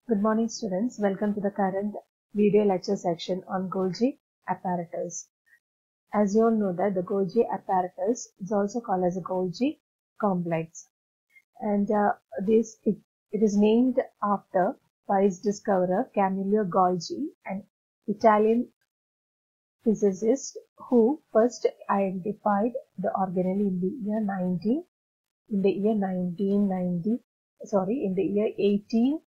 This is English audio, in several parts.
Good morning, students. Welcome to the current video lecture section on Golgi apparatus. As you all know that the Golgi apparatus is also called as a Golgi complex, and it is named after by its discoverer Camillo Golgi, an Italian physicist who first identified the organelle in the year 1898.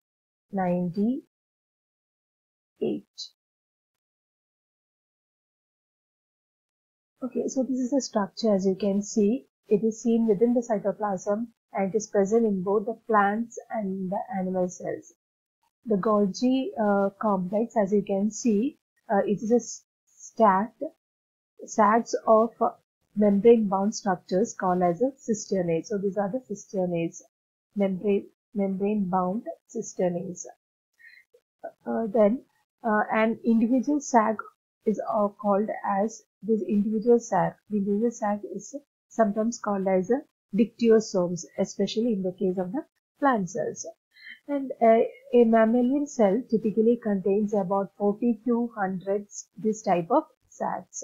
Okay, so this is a structure. As you can see, it is seen within the cytoplasm and it is present in both the plants and the animal cells. The Golgi complex, as you can see, it is a stacks of membrane-bound structures called as a cisternates. So these are the cisternates, membrane-bound cisternates. Then an individual sac is called as this individual sac. The individual sac is sometimes called as a dictyosomes, especially in the case of the plant cells. And a mammalian cell typically contains about 40 to 100 this type of sacs.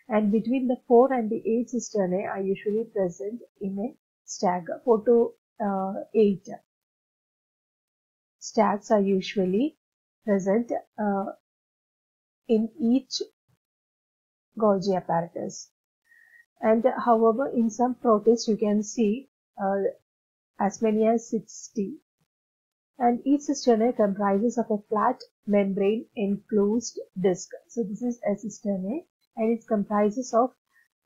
And between the 4 and the 8 cisternae are usually present in a stack. 4 to 8 stacks are usually present in each Golgi apparatus. And however, in some protists you can see as many as 60. And each cisternae comprises of a flat membrane enclosed disc. So this is a cisternae, and it comprises of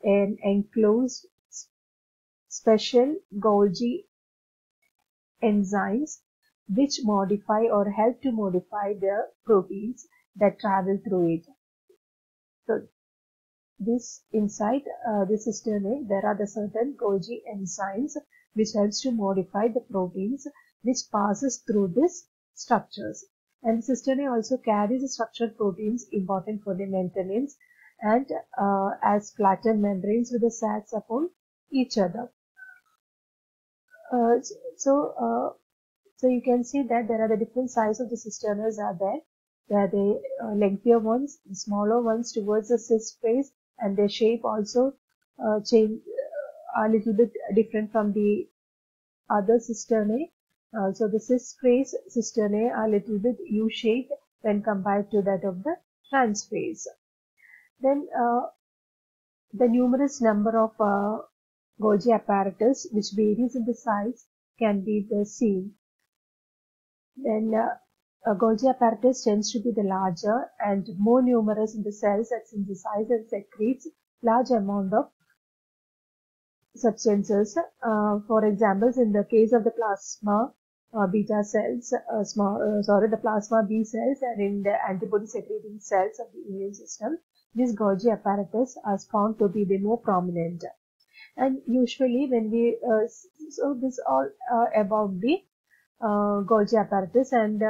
an enclosed special Golgi enzymes which modify or help to modify the proteins that travel through it. So this inside the cisternae, there are the certain Golgi enzymes which helps to modify the proteins which passes through these structures. And the cisternae also carries the structured proteins important for the maintenance and as flattened membranes with the sacs upon each other. So you can see that there are the different sizes of the cisternaes are there. There are the lengthier ones, the smaller ones towards the cyst phase, and their shape also change a little bit different from the other cisternae. So the cyst phase cisternae are a little bit U-shaped when compared to that of the trans phase. Then the numerous number of Golgi apparatus which varies in the size can be seen. Then Golgi apparatus tends to be the larger and more numerous in the cells that synthesize and secretes large amount of substances. For example, in the case of the plasma beta cells, the plasma B cells, and in the antibody secreting cells of the immune system, these Golgi apparatus are found to be the more prominent. And usually when we so this all about the Golgi apparatus, and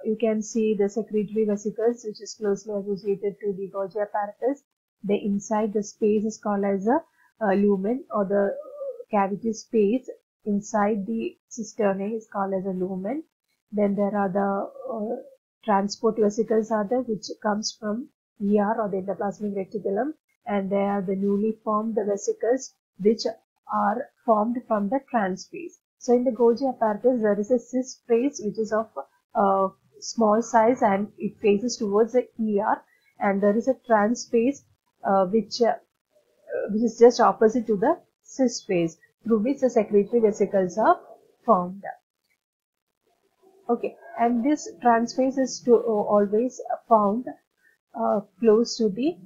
you can see the secretory vesicles which is closely associated to the Golgi apparatus. The inside the space is called as a lumen, or the cavity space inside the cisternae is called as a lumen. Then there are the transport vesicles are there, which comes from ER or the endoplasmic reticulum, and they are the newly formed vesicles which are formed from the trans phase. So in the Golgi apparatus, there is a cyst phase which is of small size and it faces towards the ER, and there is a trans phase which is just opposite to the cyst phase, through which the secretory vesicles are formed. Okay, and this trans phase is always found close to the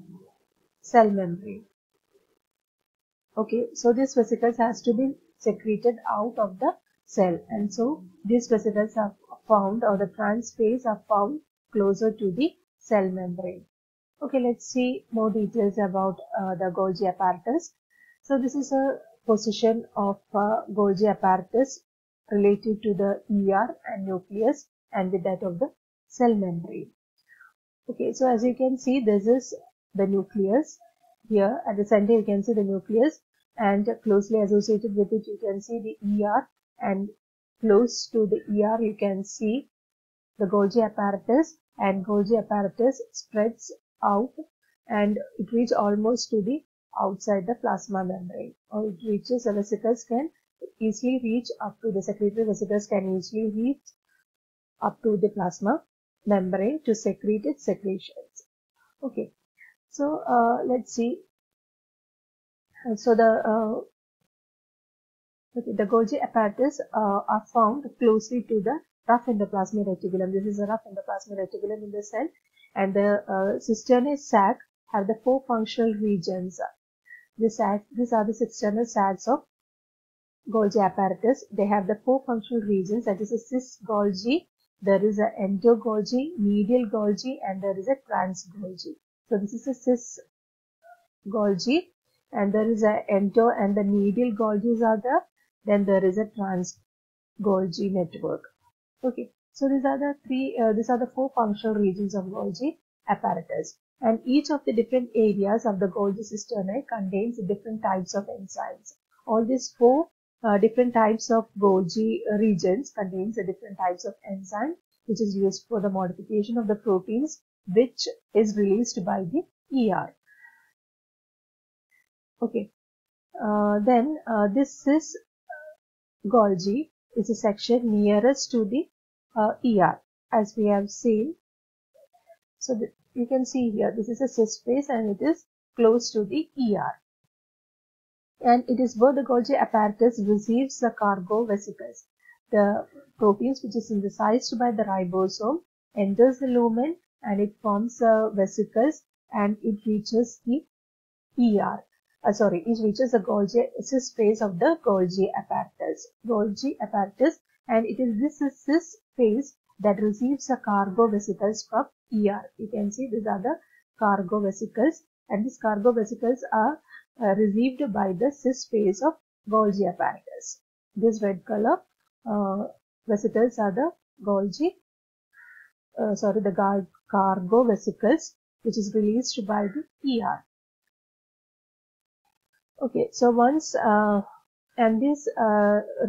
cell membrane. Okay, so these vesicles has to be secreted out of the cell, and so these vesicles are found, or the trans phase are found closer to the cell membrane. Okay, let's see more details about the Golgi apparatus. So this is a position of Golgi apparatus related to the ER and nucleus and with that of the cell membrane. Okay, so as you can see, this is the nucleus. Here at the center you can see the nucleus, and closely associated with it you can see the ER, and close to the ER you can see the Golgi apparatus, and Golgi apparatus spreads out and it reaches almost to the outside the plasma membrane, or it reaches, the vesicles can easily reach up to, the secretory vesicles can easily reach up to the plasma membrane to secrete its secretions. Okay, so let's see. So the Golgi apparatus are found closely to the rough endoplasmic reticulum. This is a rough endoplasmic reticulum in the cell, and the cisternae sac have the 4 functional regions. These are the cisternae sacs of Golgi apparatus. They have the 4 functional regions, that is a cis Golgi, there is a endo Golgi, medial Golgi, and there is a trans Golgi. So this is a cis Golgi, and there is a endo and the medial Golgis are there. Then there is a trans Golgi network. Okay, so these are the 4 functional regions of Golgi apparatus, and each of the different areas of the Golgi cisternae contains different types of enzymes. All these 4 different types of Golgi regions contains the different types of enzyme which is used for the modification of the proteins which is released by the ER. Okay, then this cis Golgi is a section nearest to the ER, as we have seen. So you can see here, this is a cis phase and it is close to the ER. And it is where the Golgi apparatus receives the cargo vesicles. The proteins which is synthesized by the ribosome enters the lumen and it forms vesicles and it reaches the ER. It reaches the Golgi cis phase of the Golgi apparatus. And it is this cis phase that receives the cargo vesicles from ER. You can see these are the cargo vesicles, and these cargo vesicles are received by the cis phase of Golgi apparatus. This red color vesicles are the cargo vesicles which is released by the ER. Okay, so once this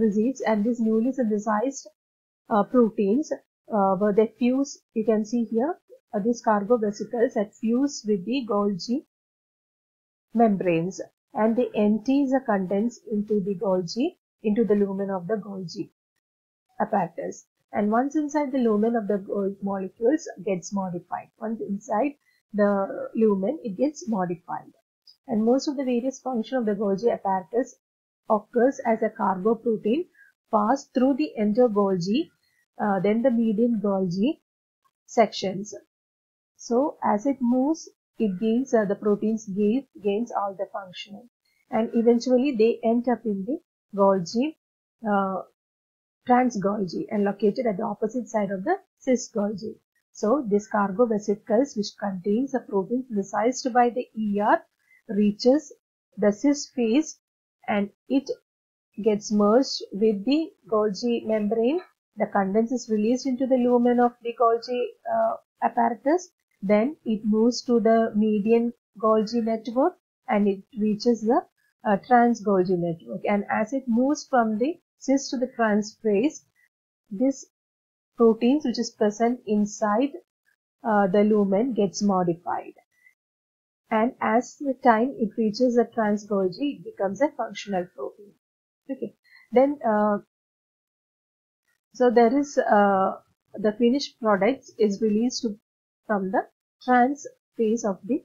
receives, and these newly synthesized proteins where they fuse, you can see here these cargo vesicles that fuse with the Golgi membranes, and they empty the contents into the lumen of the Golgi apparatus. And once inside the lumen of the molecules gets modified. Once inside the lumen, it gets modified. And most of the various function of the Golgi apparatus occurs as a cargo protein pass through the endo Golgi, then the median Golgi sections. So as it moves, it gains the proteins gains all the functioning, and eventually they end up in the Golgi, trans Golgi, and located at the opposite side of the cis Golgi. So this cargo vesicles, which contains the protein synthesized by the ER, reaches the cis phase and it gets merged with the Golgi membrane. The contents is released into the lumen of the Golgi apparatus. Then it moves to the median Golgi network and it reaches the trans Golgi network. And as it moves from the cis to the trans phase, this proteins which is present inside the lumen gets modified. And as the time it reaches the trans Golgi, it becomes a functional protein. Okay. Then, so there is the finished product is released from the trans phase of the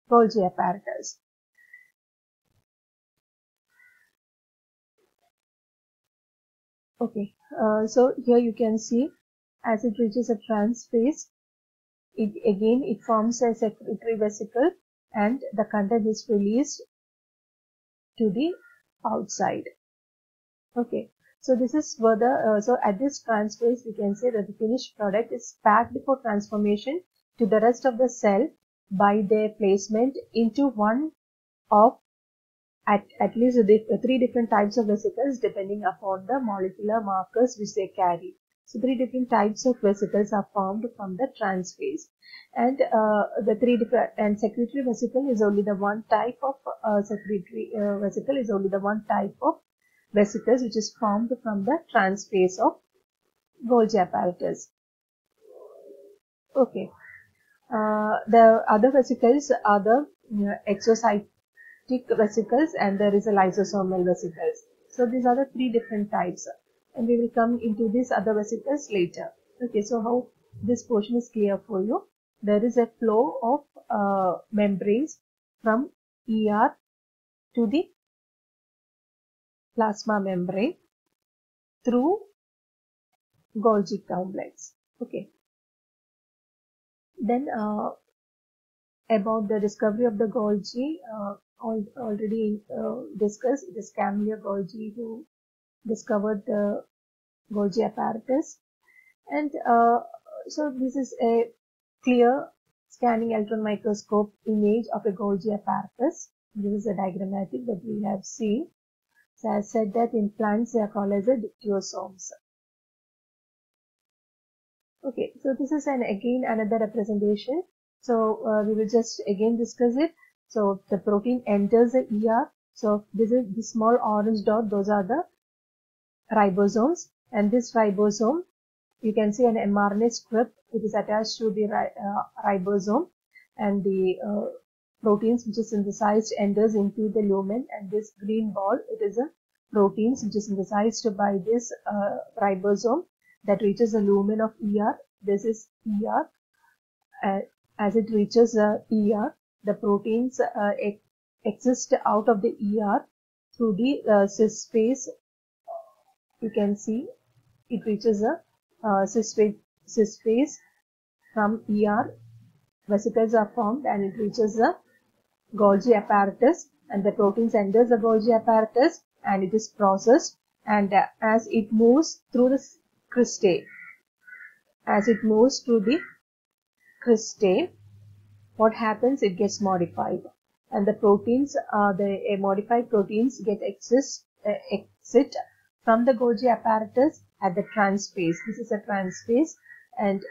Golgi apparatus. Okay. So here you can see as it reaches a trans phase, it forms a secretory vesicle, and the content is released to the outside. Okay, so this is where so at this trans phase we can say that the finished product is packed for transformation to the rest of the cell by their placement into one of at least the 3 different types of vesicles depending upon the molecular markers which they carry. So 3 different types of vesicles are formed from the trans phase, and the 3 different, and secretory vesicle is only the one type of vesicles which is formed from the trans phase of Golgi apparatus. Okay. The other vesicles are the exocytic vesicles, and there is a lysosomal vesicles. So these are the three different types, and we will come into these other vesicles later. Okay, so how this portion is clear for you. There is a flow of membranes from ER to the plasma membrane through Golgi complex. Okay. Then about the discovery of the Golgi, already discussed. It is Camillo Golgi who discovered the Golgi apparatus, and so this is a clear scanning electron microscope image of a Golgi apparatus. This is a diagrammatic that we have seen. So I said that in plants they are called as a dictyosomes. Okay, so this is again another representation. So we will just again discuss it. So the protein enters the ER. So this is the small orange dot. Those are the ribosomes, and this ribosome, you can see an mRNA script. It is attached to the ribosome, and the proteins which is synthesized enters into the lumen, and this green ball, it is a proteins which is synthesized by this ribosome that reaches the lumen of ER. This is ER. As it reaches the ER, the proteins exist out of the ER through the cis phase. You can see it reaches the cis phase. From ER, vesicles are formed and it reaches the Golgi apparatus, and the proteins enters the Golgi apparatus and it is processed, and as it moves through the cristae, what happens? It gets modified, and the proteins, the modified proteins get exit from the Golgi apparatus at the transphase. This is a transphase, and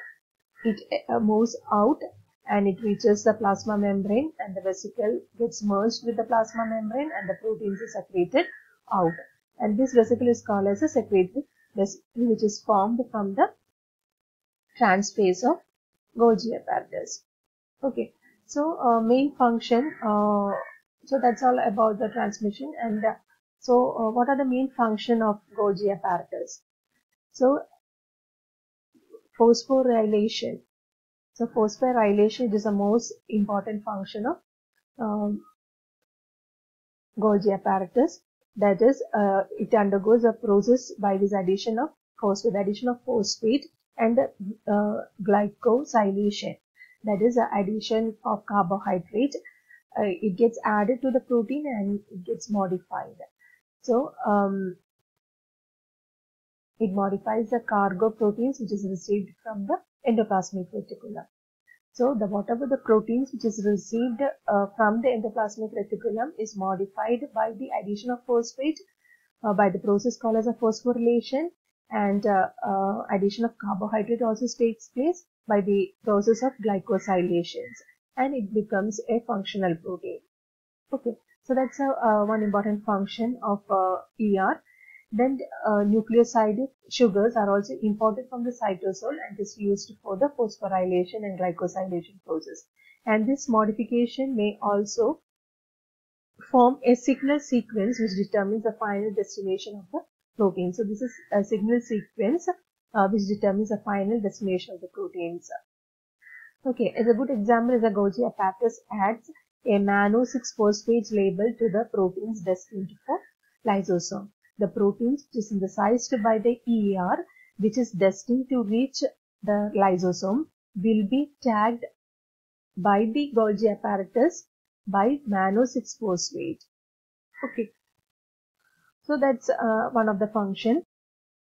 it moves out and it reaches the plasma membrane, and the vesicle gets merged with the plasma membrane and the proteins are secreted out. And this vesicle is called as a secretory vesicle, which is formed from the transphase of Golgi apparatus. Okay, so main function, so that's all about the transmission. And so what are the main function of Golgi apparatus? So phosphorylation. So phosphorylation is the most important function of Golgi apparatus. That is, it undergoes a process by this addition of phosphate and glycosylation. That is the addition of carbohydrate. It gets added to the protein and it gets modified. So it modifies the cargo proteins which is received from the endoplasmic reticulum. So whatever the proteins which is received from the endoplasmic reticulum is modified by the addition of phosphate by the process called as a phosphorylation, and addition of carbohydrate also takes place by the process of glycosylations, and it becomes a functional protein. Okay, so that's one important function of ER. Then nucleoside sugars are also imported from the cytosol and is used for the phosphorylation and glycosylation process. And this modification may also form a signal sequence which determines the final destination of the protein. So this is a signal sequence which determines the final destination of the proteins. Okay, as a good example is a Golgi apparatus adds a mannose-6-phosphate label to the proteins destined for lysosome. The proteins which is synthesized by the ER, which is destined to reach the lysosome, will be tagged by the Golgi apparatus by mannose-6-phosphate. Okay, so that's one of the function.